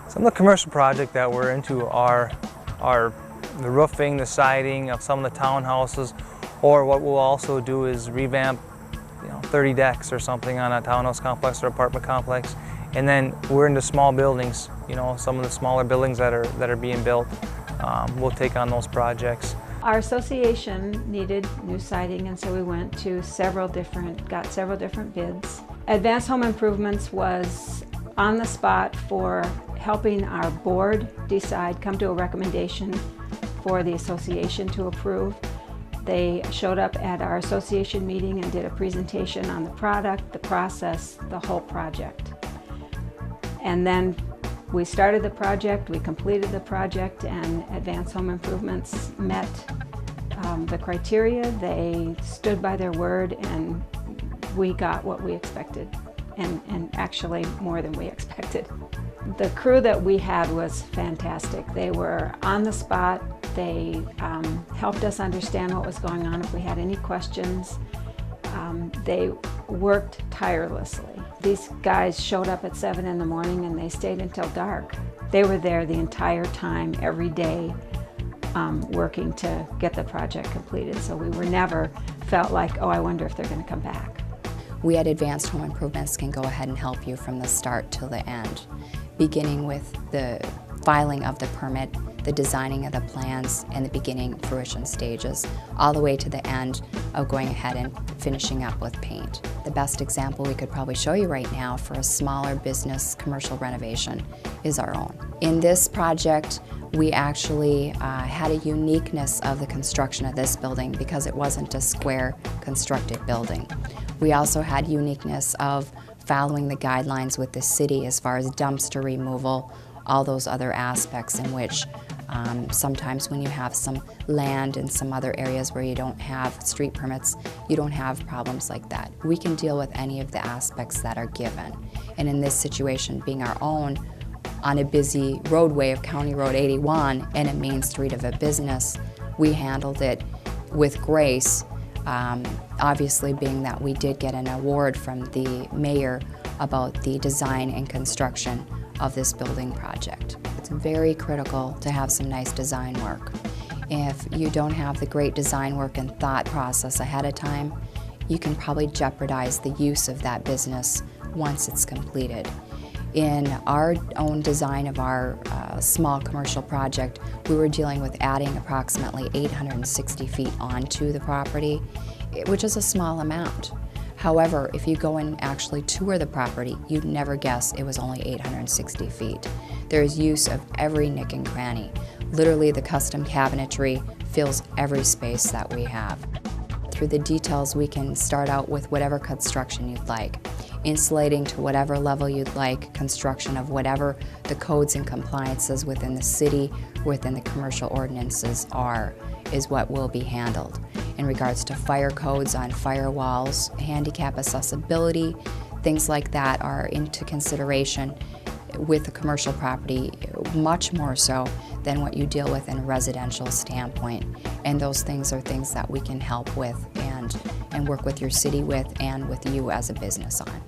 Some of the commercial projects that we're into are the roofing, the siding of some of the townhouses, or what we'll also do is revamp 30 decks or something on a townhouse complex or apartment complex. And then we're into small buildings, some of the smaller buildings that are being built. We'll take on those projects. Our association needed new siding, and so we went to got several different bids. Advanced Home Improvements was on the spot for helping our board come to a recommendation for the association to approve. They showed up at our association meeting and did a presentation on the product, the process, the whole project. And then we started the project, we completed the project, and Advanced Home Improvements met the criteria. They stood by their word, and we got what we expected, and actually more than we expected. The crew that we had was fantastic. They were on the spot. They helped us understand what was going on if we had any questions. They worked tirelessly. These guys showed up at 7 in the morning and they stayed until dark. They were there the entire time, every day, working to get the project completed. So we were never felt like, oh, I wonder if they're going to come back. We at Advanced Home Improvements can go ahead and help you from the start till the end, beginning with the filing of the permit, the designing of the plans, and the beginning fruition stages, all the way to the end of going ahead and finishing up with paint. The best example we could probably show you right now for a smaller business commercial renovation is our own. In this project, we actually had a uniqueness of the construction of this building because it wasn't a square constructed building. We also had uniqueness of following the guidelines with the city as far as dumpster removal, all those other aspects in which sometimes when you have some land in some other areas where you don't have street permits, you don't have problems like that. We can deal with any of the aspects that are given. And in this situation, being our own, on a busy roadway of County Road 81 and a main street of a business, we handled it with grace, obviously being that we did get an award from the mayor about the design and construction of this building project. It's very critical to have some nice design work. If you don't have the great design work and thought process ahead of time, you can probably jeopardize the use of that business once it's completed. In our own design of our small commercial project, we were dealing with adding approximately 860 feet onto the property, which is a small amount. However, if you go and actually tour the property, you'd never guess it was only 860 feet. There is use of every nook and cranny. Literally, the custom cabinetry fills every space that we have. Through the details, we can start out with whatever construction you'd like. Insulating to whatever level you'd like, construction of whatever the codes and compliances within the city, within the commercial ordinances is what will be handled. In regards to fire codes on firewalls, handicap accessibility, things like that are into consideration with a commercial property, much more so than what you deal with in a residential standpoint. And those things are things that we can help with and work with your city with and with you as a business on.